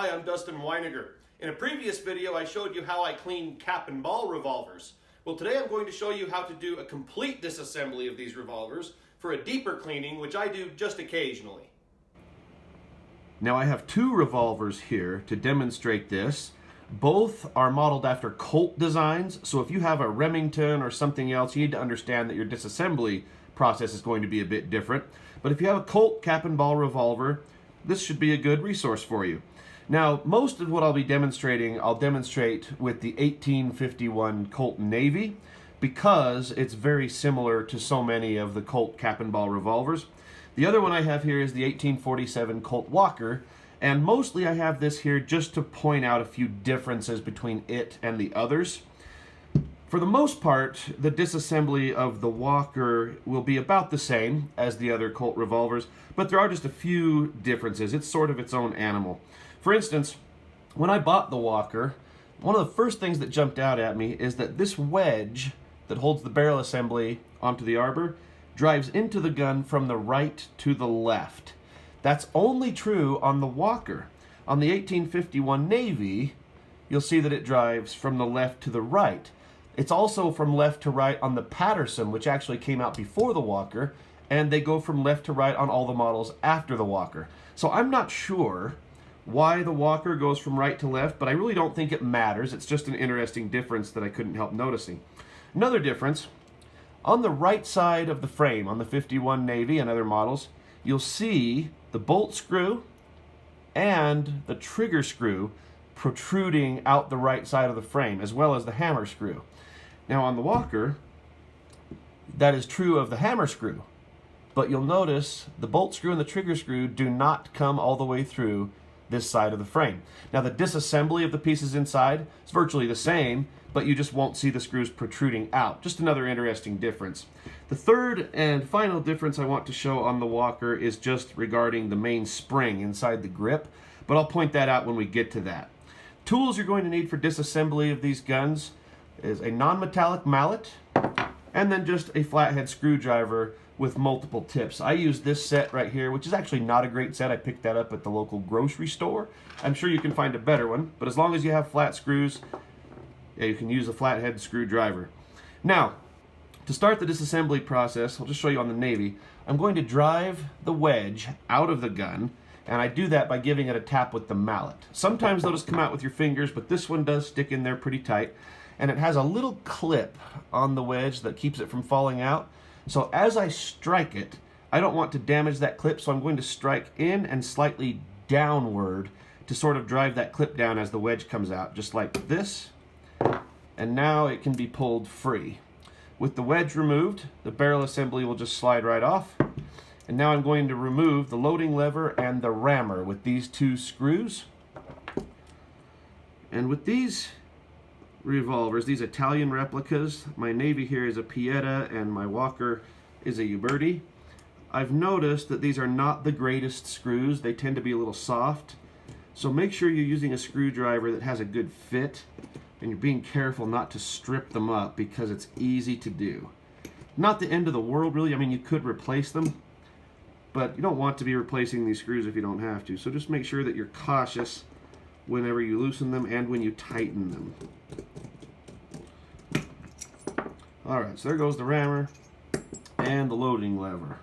Hi, I'm Dustin Weiniger. In a previous video, I showed you how I clean cap and ball revolvers. Well, today I'm going to show you how to do a complete disassembly of these revolvers for a deeper cleaning, which I do just occasionally. Now I have two revolvers here to demonstrate this. Both are modeled after Colt designs, so if you have a Remington or something else, you need to understand that your disassembly process is going to be a bit different. But if you have a Colt cap and ball revolver, this should be a good resource for you. Now, most of what I'll be demonstrating, I'll demonstrate with the 1851 Colt Navy because it's very similar to so many of the Colt cap and ball revolvers. The other one I have here is the 1847 Colt Walker, and mostly I have this here just to point out a few differences between it and the others. For the most part, the disassembly of the Walker will be about the same as the other Colt revolvers, but there are just a few differences. It's sort of its own animal. For instance, when I bought the Walker, one of the first things that jumped out at me is that this wedge that holds the barrel assembly onto the arbor drives into the gun from the right to the left. That's only true on the Walker. On the 1851 Navy, you'll see that it drives from the left to the right. It's also from left to right on the Patterson, which actually came out before the Walker, and they go from left to right on all the models after the Walker. So I'm not sure why the Walker goes from right to left, but I really don't think it matters. It's just an interesting difference that I couldn't help noticing. Another difference, on the right side of the frame, on the 51 Navy and other models, you'll see the bolt screw and the trigger screw protruding out the right side of the frame, as well as the hammer screw. Now on the Walker, that is true of the hammer screw, but you'll notice the bolt screw and the trigger screw do not come all the way through this side of the frame. Now the disassembly of the pieces inside is virtually the same, but you just won't see the screws protruding out. Just another interesting difference. The third and final difference I want to show on the Walker is just regarding the main spring inside the grip, but I'll point that out when we get to that. Tools you're going to need for disassembly of these guns is a non-metallic mallet and then just a flathead screwdriver with multiple tips. I use this set right here, which is actually not a great set. I picked that up at the local grocery store. I'm sure you can find a better one, but as long as you have flat screws, yeah, you can use a flathead screwdriver. Now, to start the disassembly process, I'll just show you on the Navy. I'm going to drive the wedge out of the gun, and I do that by giving it a tap with the mallet. Sometimes they'll just come out with your fingers, but this one does stick in there pretty tight, and it has a little clip on the wedge that keeps it from falling out. So as I strike it, I don't want to damage that clip, so I'm going to strike in and slightly downward to sort of drive that clip down as the wedge comes out, just like this. And now it can be pulled free. With the wedge removed, the barrel assembly will just slide right off. And now I'm going to remove the loading lever and the rammer with these two screws. And with these revolvers, these Italian replicas, my Navy here is a Pieta and my Walker is a Uberti. I've noticed that these are not the greatest screws. They tend to be a little soft. So make sure you're using a screwdriver that has a good fit, and you're being careful not to strip them up because it's easy to do. Not the end of the world, really. I mean, you could replace them, but you don't want to be replacing these screws if you don't have to. So just make sure that you're cautious whenever you loosen them and when you tighten them. Alright, so there goes the rammer and the loading lever.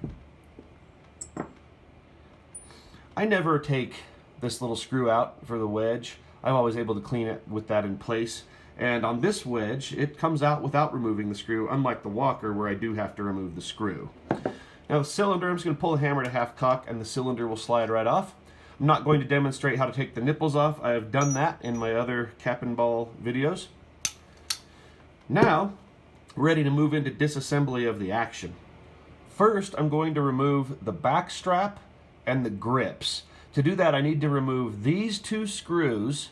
I never take this little screw out for the wedge. I'm always able to clean it with that in place. And on this wedge, it comes out without removing the screw, unlike the Walker where I do have to remove the screw. Now the cylinder, I'm just going to pull the hammer to half cock and the cylinder will slide right off. I'm not going to demonstrate how to take the nipples off. I have done that in my other cap and ball videos. Now, we're ready to move into disassembly of the action. First, I'm going to remove the back strap and the grips. To do that, I need to remove these two screws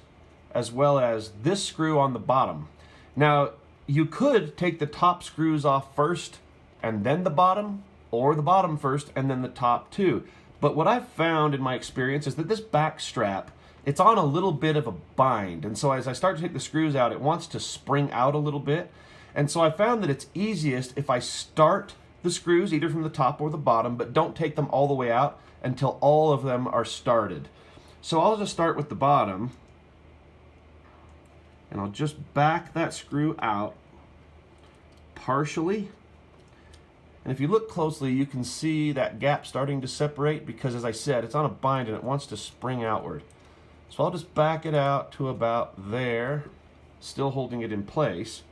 as well as this screw on the bottom. Now, you could take the top screws off first and then the bottom, or the bottom first and then the top too. But what I've found in my experience is that this back strap, it's on a little bit of a bind. And so as I start to take the screws out, it wants to spring out a little bit. And so I found that it's easiest if I start the screws either from the top or the bottom, but don't take them all the way out until all of them are started. So I'll just start with the bottom, and I'll just back that screw out partially. And if you look closely, you can see that gap starting to separate because, as I said, it's on a bind and it wants to spring outward. So I'll just back it out to about there, still holding it in place.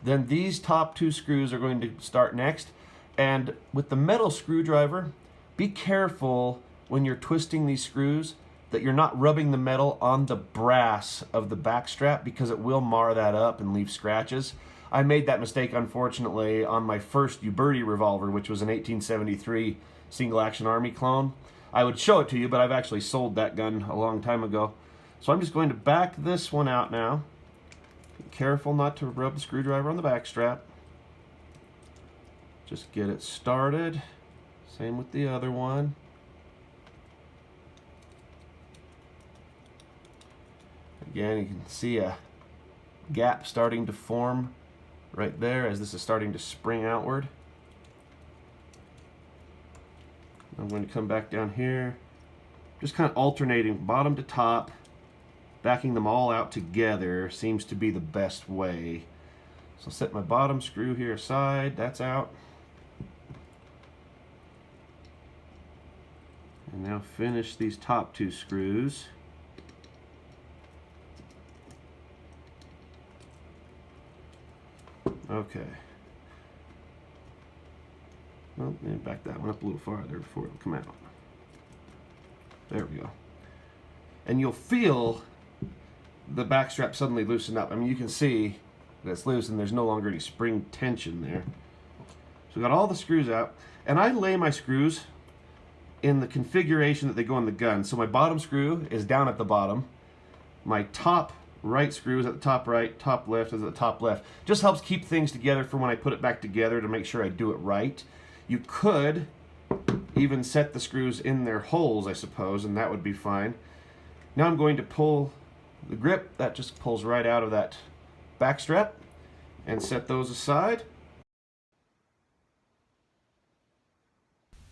Then these top two screws are going to start next. And with the metal screwdriver, be careful when you're twisting these screws that you're not rubbing the metal on the brass of the back strap, because it will mar that up and leave scratches. I made that mistake, unfortunately, on my first Uberti revolver, which was an 1873 single action army clone. I would show it to you, but I've actually sold that gun a long time ago. So I'm just going to back this one out now. Be careful not to rub the screwdriver on the back strap. Just get it started. Same with the other one. Again, you can see a gap starting to form right there as this is starting to spring outward. I'm going to come back down here, just kind of alternating bottom to top. Backing them all out together seems to be the best way. So I'll set my bottom screw here aside, that's out. And now finish these top two screws. Okay. Well, maybe back that one up a little farther before it'll come out. There we go. And you'll feel the back strap suddenly loosen up. I mean, you can see that it's loose and there's no longer any spring tension there. So we got all the screws out, and I lay my screws in the configuration that they go in the gun. So my bottom screw is down at the bottom. My top right screw is at the top right, top left is at the top left. Just helps keep things together for when I put it back together to make sure I do it right. You could even set the screws in their holes, I suppose, and that would be fine. Now I'm going to pull the grip. That just pulls right out of that back strap, and set those aside.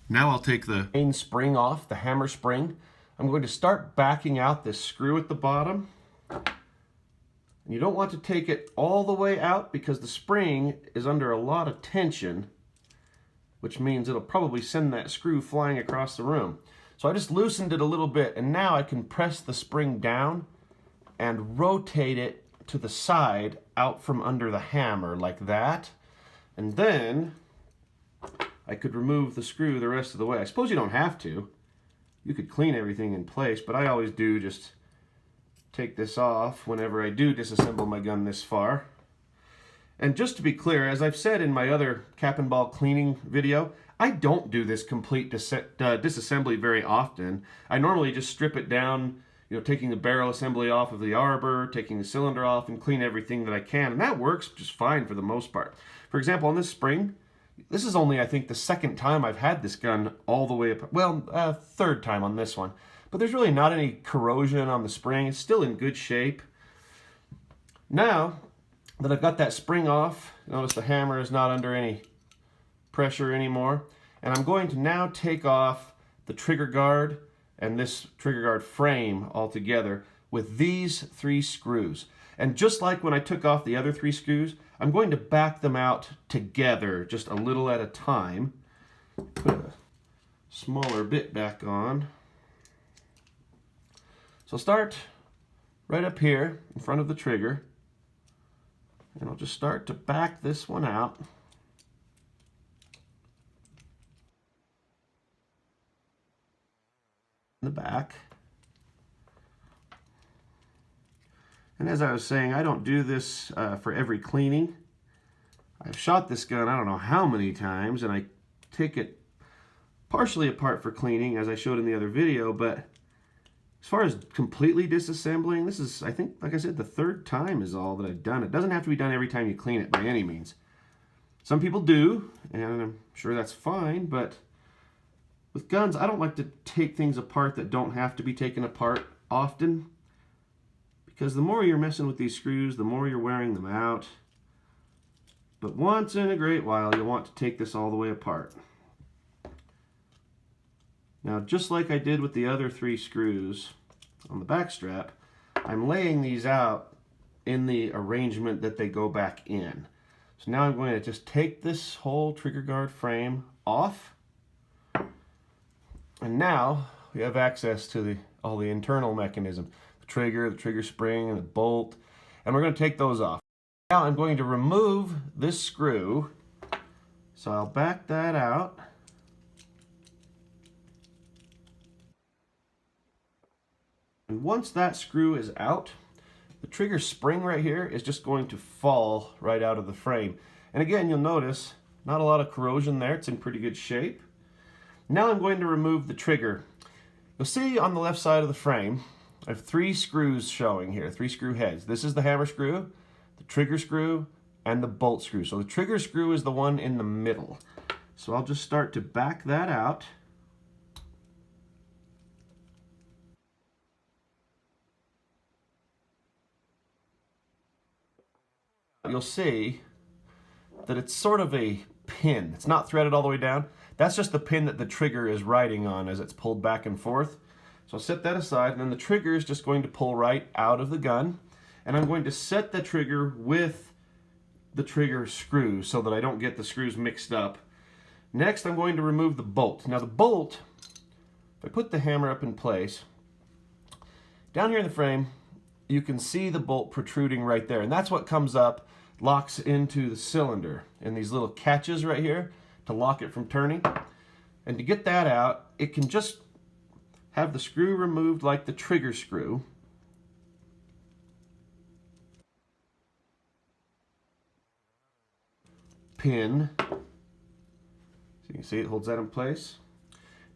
Now I'll take the main spring off, the hammer spring. I'm going to start backing out this screw at the bottom. You don't want to take it all the way out because the spring is under a lot of tension, which means it'll probably send that screw flying across the room. So I just loosened it a little bit, and now I can press the spring down and rotate it to the side out from under the hammer like that. And then I could remove the screw the rest of the way. I suppose you don't have to. You could clean everything in place, but I always do just take this off whenever I do disassemble my gun this far. And just to be clear, as I've said in my other cap and ball cleaning video, I don't do this complete disassembly very often. I normally just strip it down, you know, taking the barrel assembly off of the arbor, taking the cylinder off, and clean everything that I can. And that works just fine for the most part. For example, on this spring, this is only, I think, the second time I've had this gun all the way up. Well, third time on this one. But there's really not any corrosion on the spring. It's still in good shape. Now that I've got that spring off, notice the hammer is not under any pressure anymore. And I'm going to now take off the trigger guard and this trigger guard frame altogether with these 3 screws. And just like when I took off the other 3 screws, I'm going to back them out together just a little at a time. Put a smaller bit back on. So start right up here in front of the trigger, and I'll just start to back this one out. In the back. And as I was saying, I don't do this for every cleaning. I've shot this gun I don't know how many times, and I take it partially apart for cleaning, as I showed in the other video, but as far as completely disassembling, this is, I think, like I said, the 3rd time is all that I've done. It doesn't have to be done every time you clean it by any means. Some people do, and I'm sure that's fine, but with guns, I don't like to take things apart that don't have to be taken apart often, because the more you're messing with these screws, the more you're wearing them out. But once in a great while, you'll want to take this all the way apart. Now, just like I did with the other 3 screws, on the back strap, I'm laying these out in the arrangement that they go back in. So now I'm going to just take this whole trigger guard frame off. And now we have access to all the internal mechanism. The trigger spring, and the bolt. And we're going to take those off. Now I'm going to remove this screw. So I'll back that out. And once that screw is out, the trigger spring right here is just going to fall right out of the frame. And again, you'll notice not a lot of corrosion there. It's in pretty good shape. Now I'm going to remove the trigger. You'll see on the left side of the frame, I have 3 screws showing here, 3 screw heads. This is the hammer screw, the trigger screw, and the bolt screw. So the trigger screw is the one in the middle. So I'll just start to back that out. You'll see that it's sort of a pin. It's not threaded all the way down. That's just the pin that the trigger is riding on as it's pulled back and forth. So I'll set that aside, and then the trigger is just going to pull right out of the gun. And I'm going to set the trigger with the trigger screw so that I don't get the screws mixed up. Next, I'm going to remove the bolt. Now the bolt, if I put the hammer up in place, down here in the frame, you can see the bolt protruding right there. And that's what comes up, locks into the cylinder in these little catches right here to lock it from turning. And to get that out, it can just have the screw removed like the trigger screw. Pin. So you can see it holds that in place.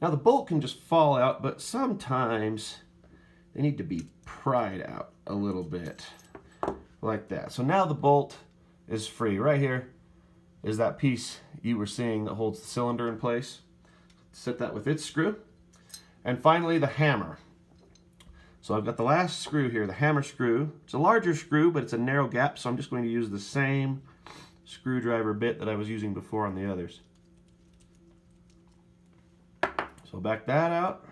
Now the bolt can just fall out, but sometimes they need to be pried out a little bit like that. So now the bolt is free. Right here is that piece you were seeing that holds the cylinder in place. Set that with its screw. And finally the hammer. So I've got the last screw here, the hammer screw. It's a larger screw, but it's a narrow gap, so I'm just going to use the same screwdriver bit that I was using before on the others. So back that out.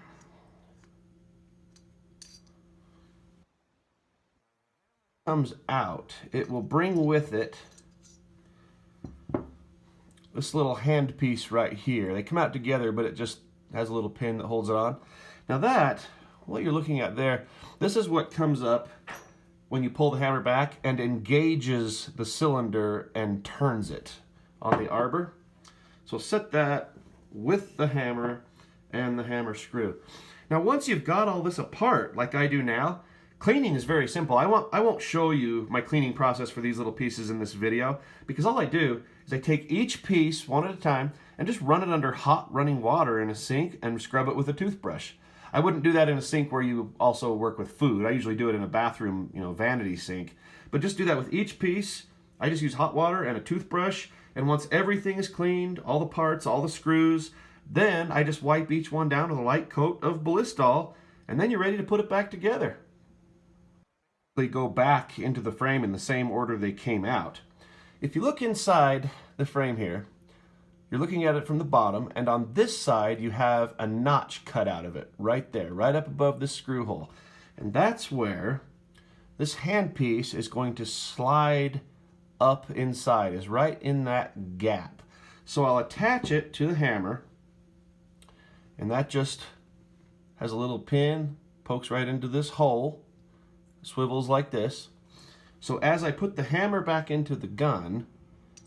Comes out, it will bring with it this little hand piece right here. They come out together, but it just has a little pin that holds it on. Now that, what you're looking at there, this is what comes up when you pull the hammer back and engages the cylinder and turns it on the arbor. So set that with the hammer and the hammer screw. Now once you've got all this apart, like I do now, cleaning is very simple. I won't show you my cleaning process for these little pieces in this video, because all I do is I take each piece one at a time and just run it under hot running water in a sink and scrub it with a toothbrush. I wouldn't do that in a sink where you also work with food. I usually do it in a bathroom, vanity sink. But just do that with each piece. I just use hot water and a toothbrush, and once everything is cleaned, all the parts, all the screws, then I just wipe each one down with a light coat of Ballistol, and then you're ready to put it back together. They go back into the frame in the same order they came out. If you look inside the frame here, you're looking at it from the bottom, and on this side you have a notch cut out of it, right there, right up above this screw hole. And that's where this handpiece is going to slide up inside, is right in that gap. So I'll attach it to the hammer, and that just has a little pin, pokes right into this hole, swivels like this. So as I put the hammer back into the gun,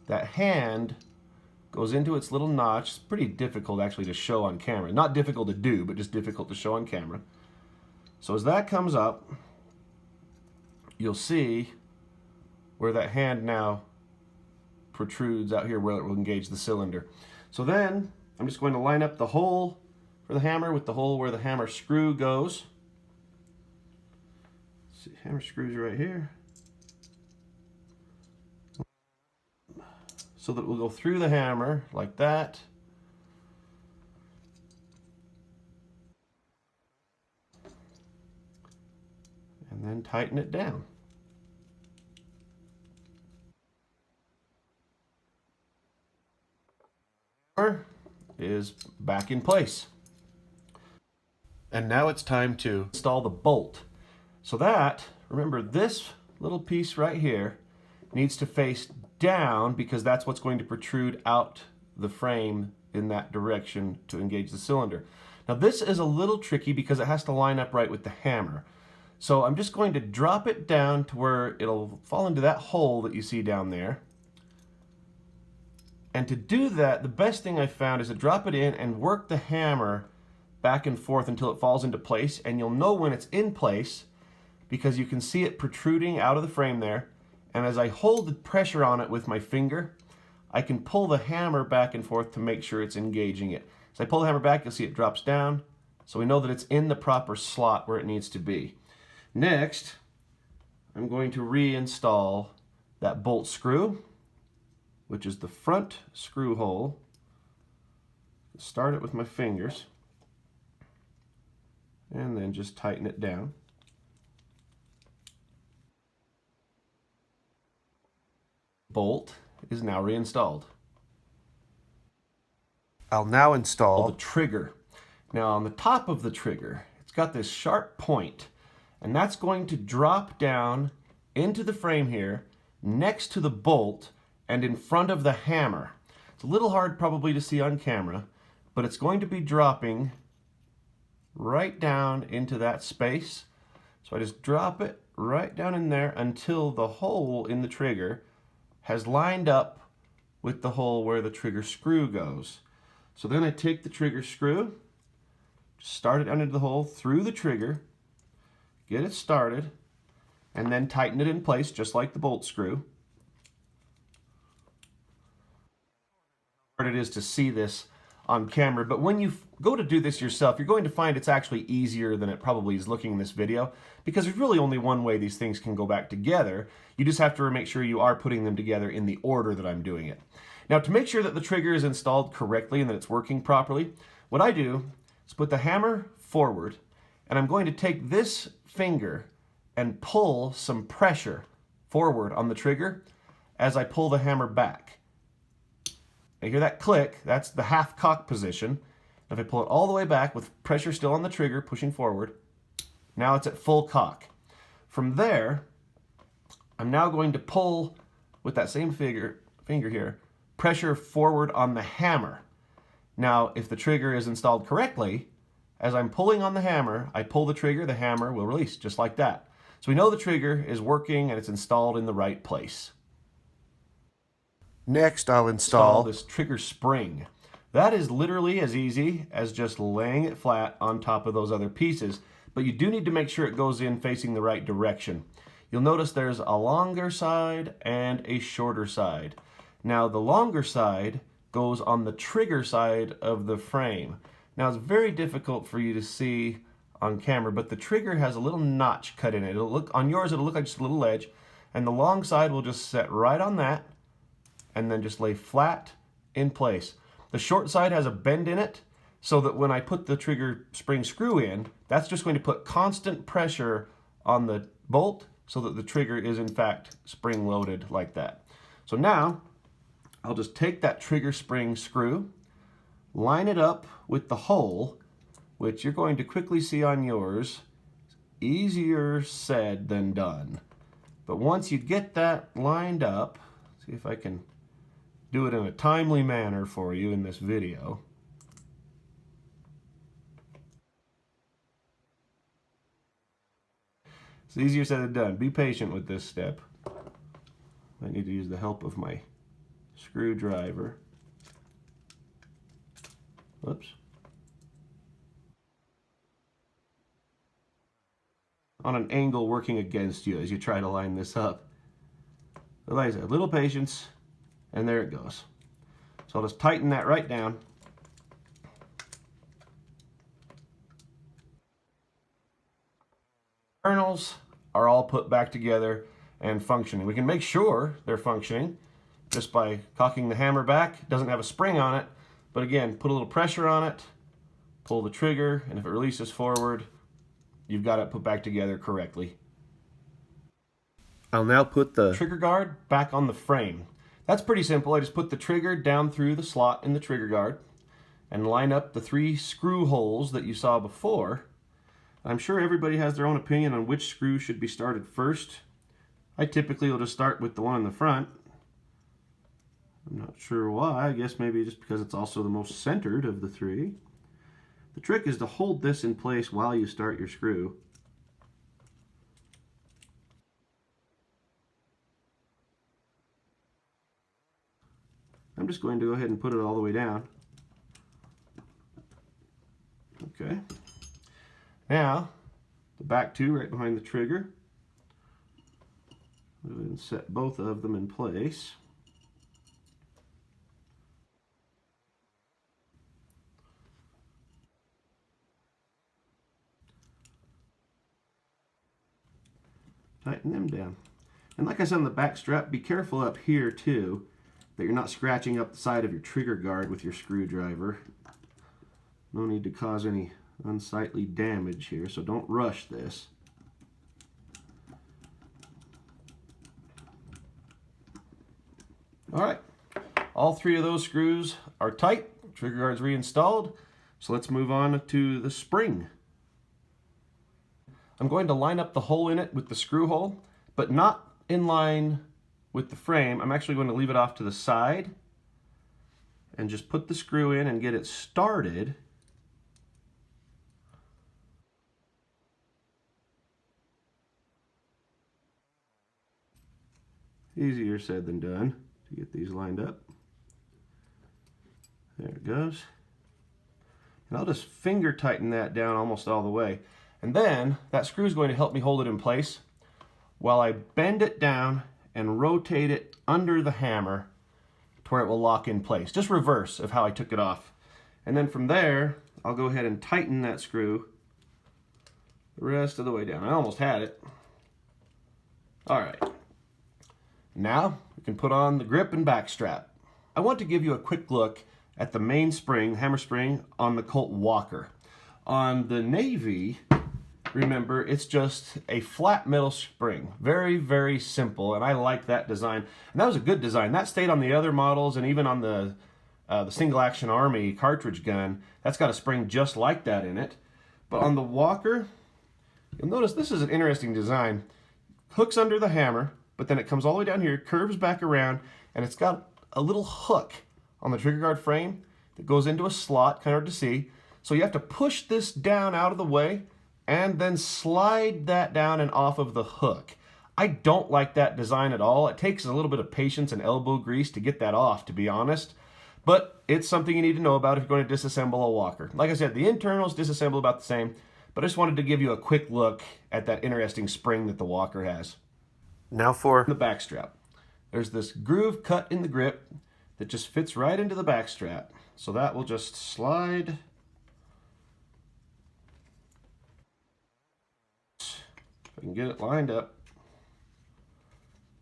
that hand goes into its little notch. It's pretty difficult actually to show on camera. Not difficult to do, but just difficult to show on camera. So as that comes up, you'll see where that hand now protrudes out here where it will engage the cylinder. So then I'm just going to line up the hole for the hammer with the hole where the hammer screw goes. See, hammer screws right here. So that it will go through the hammer like that. And then tighten it down. Is back in place. And now it's time to install the bolt. So that, remember, this little piece right here needs to face down because that's what's going to protrude out the frame in that direction to engage the cylinder. Now this is a little tricky because it has to line up right with the hammer. So I'm just going to drop it down to where it'll fall into that hole that you see down there. And to do that, the best thing I found is to drop it in and work the hammer back and forth until it falls into place. And you'll know when it's in place because you can see it protruding out of the frame there. And as I hold the pressure on it with my finger, I can pull the hammer back and forth to make sure it's engaging it. As I pull the hammer back, you'll see it drops down. So we know that it's in the proper slot where it needs to be. Next, I'm going to reinstall that bolt screw, which is the front screw hole. Start it with my fingers and then just tighten it down. Bolt is now reinstalled. I'll now install the trigger. Now on the top of the trigger, it's got this sharp point, and that's going to drop down into the frame here next to the bolt and in front of the hammer. It's a little hard probably to see on camera, but it's going to be dropping right down into that space. So I just drop it right down in there until the hole in the trigger has lined up with the hole where the trigger screw goes. So then I take the trigger screw, start it under the hole through the trigger, get it started, and then tighten it in place just like the bolt screw. Hard it is to see this on camera, but when you go to do this yourself, you're going to find it's actually easier than it probably is looking in this video, because there's really only one way these things can go back together. You just have to make sure you are putting them together in the order that I'm doing it. Now, to make sure that the trigger is installed correctly and that it's working properly, what I do is put the hammer forward, and I'm going to take this finger and pull some pressure forward on the trigger as I pull the hammer back. You hear that click? That's the half cock position. If I pull it all the way back with pressure still on the trigger, pushing forward, now it's at full cock. From there, I'm now going to pull with that same finger here, pressure forward on the hammer. Now, if the trigger is installed correctly, as I'm pulling on the hammer, I pull the trigger, the hammer will release, just like that. So we know the trigger is working and it's installed in the right place. Next, I'll install this trigger spring. That is literally as easy as just laying it flat on top of those other pieces, but you do need to make sure it goes in facing the right direction. You'll notice there's a longer side and a shorter side. Now, the longer side goes on the trigger side of the frame. Now, it's very difficult for you to see on camera, but the trigger has a little notch cut in it. It'll look, on yours, it'll look like just a little edge, and the long side will just set right on that and then just lay flat in place. The short side has a bend in it so that when I put the trigger spring screw in, that's just going to put constant pressure on the bolt so that the trigger is in fact spring loaded like that. So now I'll just take that trigger spring screw, line it up with the hole, which you're going to quickly see on yours. Easier said than done. But once you get that lined up, see if I can do it in a timely manner for you in this video. It's easier said than done. Be patient with this step. I need to use the help of my screwdriver. Whoops. On an angle working against you as you try to line this up. But like I said, a little patience, and there it goes. So I'll just tighten that right down. Kernels are all put back together and functioning. We can make sure they're functioning just by cocking the hammer back. It doesn't have a spring on it, but again, put a little pressure on it, pull the trigger, and if it releases forward, you've got it put back together correctly. I'll now put the trigger guard back on the frame. That's pretty simple. I just put the trigger down through the slot in the trigger guard and line up the 3 screw holes that you saw before. I'm sure everybody has their own opinion on which screw should be started first. I typically will just start with the one in the front. I'm not sure why. I guess maybe just because it's also the most centered of the three. The trick is to hold this in place while you start your screw. I'm just going to go ahead and put it all the way down. Okay. Now, the back two right behind the trigger. Go ahead and set both of them in place. Tighten them down. And like I said on the back strap, be careful up here too, that you're not scratching up the side of your trigger guard with your screwdriver. No need to cause any unsightly damage here, so don't rush this. Alright, all three of those screws are tight, trigger guard's reinstalled, so let's move on to the spring. I'm going to line up the hole in it with the screw hole, but not in line with the frame. I'm actually going to leave it off to the side and just put the screw in and get it started. Easier said than done to get these lined up. There it goes. And I'll just finger tighten that down almost all the way. And then that screw is going to help me hold it in place while I bend it down and rotate it under the hammer to where it will lock in place. Just reverse of how I took it off. And then from there, I'll go ahead and tighten that screw the rest of the way down. I almost had it. All right. Now we can put on the grip and back strap. I want to give you a quick look at the main spring, hammer spring, on the Colt Walker. On the Navy, remember, it's just a flat metal spring. Very, very simple, and I like that design. And that was a good design. That stayed on the other models, and even on the Single Action Army cartridge gun, that's got a spring just like that in it. But on the Walker, you'll notice this is an interesting design. Hooks under the hammer, but then it comes all the way down here, curves back around, and it's got a little hook on the trigger guard frame that goes into a slot, kind of hard to see. So you have to push this down out of the way and then slide that down and off of the hook. I don't like that design at all. It takes a little bit of patience and elbow grease to get that off, to be honest. But it's something you need to know about if you're going to disassemble a Walker. Like I said, the internals disassemble about the same, but I just wanted to give you a quick look at that interesting spring that the Walker has. Now for the back strap. There's this groove cut in the grip that just fits right into the back strap. So that will just slide. If I can get it lined up.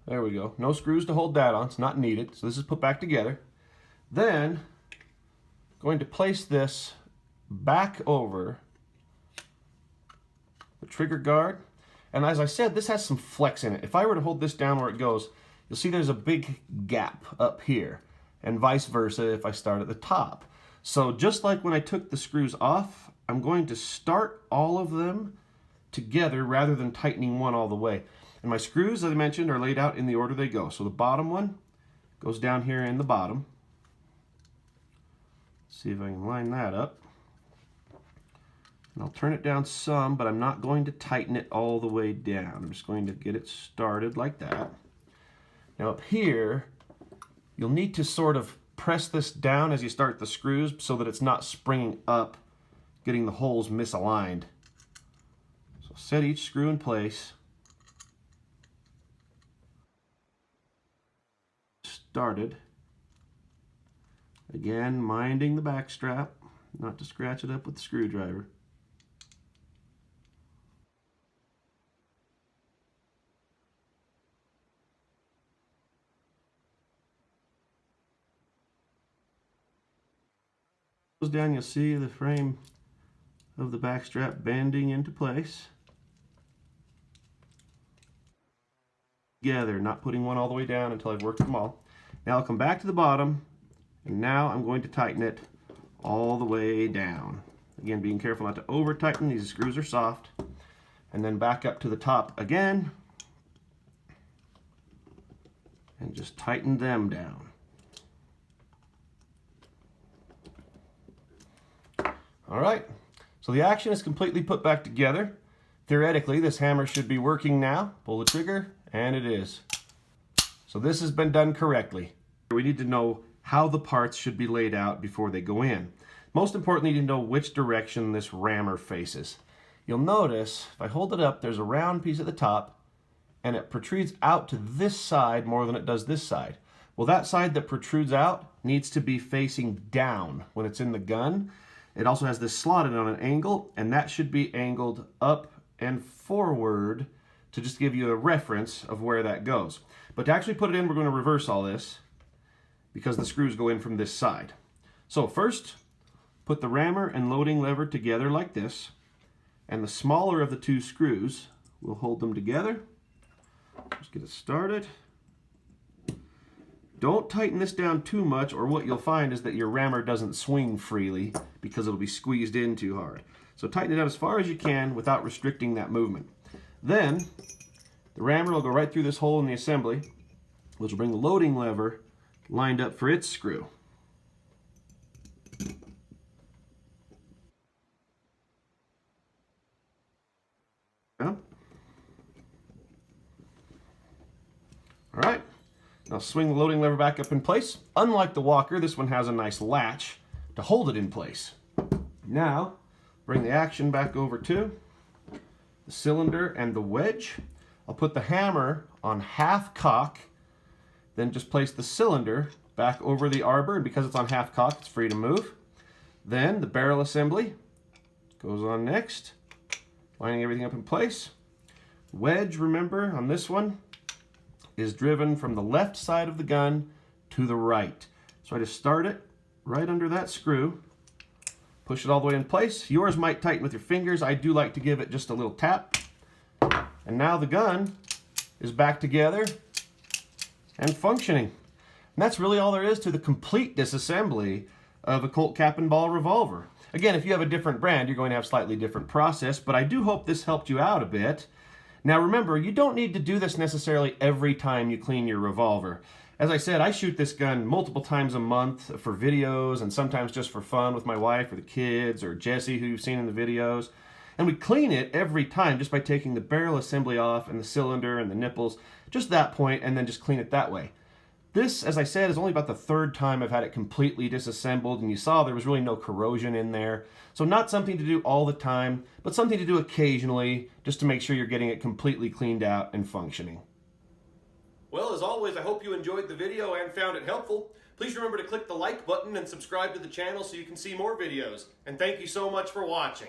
There we go. No screws to hold that on. It's not needed. So this is put back together. Then, going to place this back over the trigger guard. And as I said, this has some flex in it. If I were to hold this down where it goes, you'll see there's a big gap up here. And vice versa if I start at the top. So just like when I took the screws off, I'm going to start all of them together rather than tightening one all the way. And my screws, as I mentioned, are laid out in the order they go. So the bottom one goes down here in the bottom. Let's see if I can line that up. And I'll turn it down some, but I'm not going to tighten it all the way down. I'm just going to get it started like that. Now up here, you'll need to sort of press this down as you start the screws so that it's not springing up, getting the holes misaligned. So set each screw in place. Started. Again, minding the back strap, not to scratch it up with the screwdriver. Down, you'll see the frame of the back strap bending into place. Together, not putting one all the way down until I've worked them all. Now I'll come back to the bottom, and now I'm going to tighten it all the way down. Again, being careful not to over tighten, these screws are soft. And then back up to the top again. And just tighten them down. All right, so the action is completely put back together. Theoretically, this hammer should be working now. Pull the trigger, and it is. So this has been done correctly. We need to know how the parts should be laid out before they go in. Most importantly, you need to know which direction this rammer faces. You'll notice, if I hold it up, there's a round piece at the top, and it protrudes out to this side more than it does this side. Well, that side that protrudes out needs to be facing down when it's in the gun. It also has this slotted on an angle, and that should be angled up and forward to just give you a reference of where that goes. But to actually put it in, we're going to reverse all this because the screws go in from this side. So first, put the rammer and loading lever together like this, and the smaller of the two screws will hold them together. Let's get it started. Don't tighten this down too much, or what you'll find is that your rammer doesn't swing freely because it'll be squeezed in too hard. So tighten it out as far as you can without restricting that movement. Then the rammer will go right through this hole in the assembly, which will bring the loading lever lined up for its screw. Yeah. All right. Now swing the loading lever back up in place. Unlike the Walker, this one has a nice latch to hold it in place. Now, bring the action back over to the cylinder and the wedge. I'll put the hammer on half cock, then just place the cylinder back over the arbor, and because it's on half cock, it's free to move. Then the barrel assembly goes on next, lining everything up in place. Wedge, remember, on this one, is driven from the left side of the gun to the right. So I just start it right under that screw, push it all the way in place. Yours might tighten with your fingers. I do like to give it just a little tap. And now the gun is back together and functioning. And that's really all there is to the complete disassembly of a Colt cap and ball revolver. Again, if you have a different brand, you're going to have a slightly different process, but I do hope this helped you out a bit. Now remember, you don't need to do this necessarily every time you clean your revolver. As I said, I shoot this gun multiple times a month for videos and sometimes just for fun with my wife or the kids or Jesse, who you've seen in the videos. And we clean it every time just by taking the barrel assembly off and the cylinder and the nipples, just that point, and then just clean it that way. This, as I said, is only about the third time I've had it completely disassembled, and you saw there was really no corrosion in there. So not something to do all the time, but something to do occasionally, just to make sure you're getting it completely cleaned out and functioning. Well, as always, I hope you enjoyed the video and found it helpful. Please remember to click the like button and subscribe to the channel so you can see more videos. And thank you so much for watching.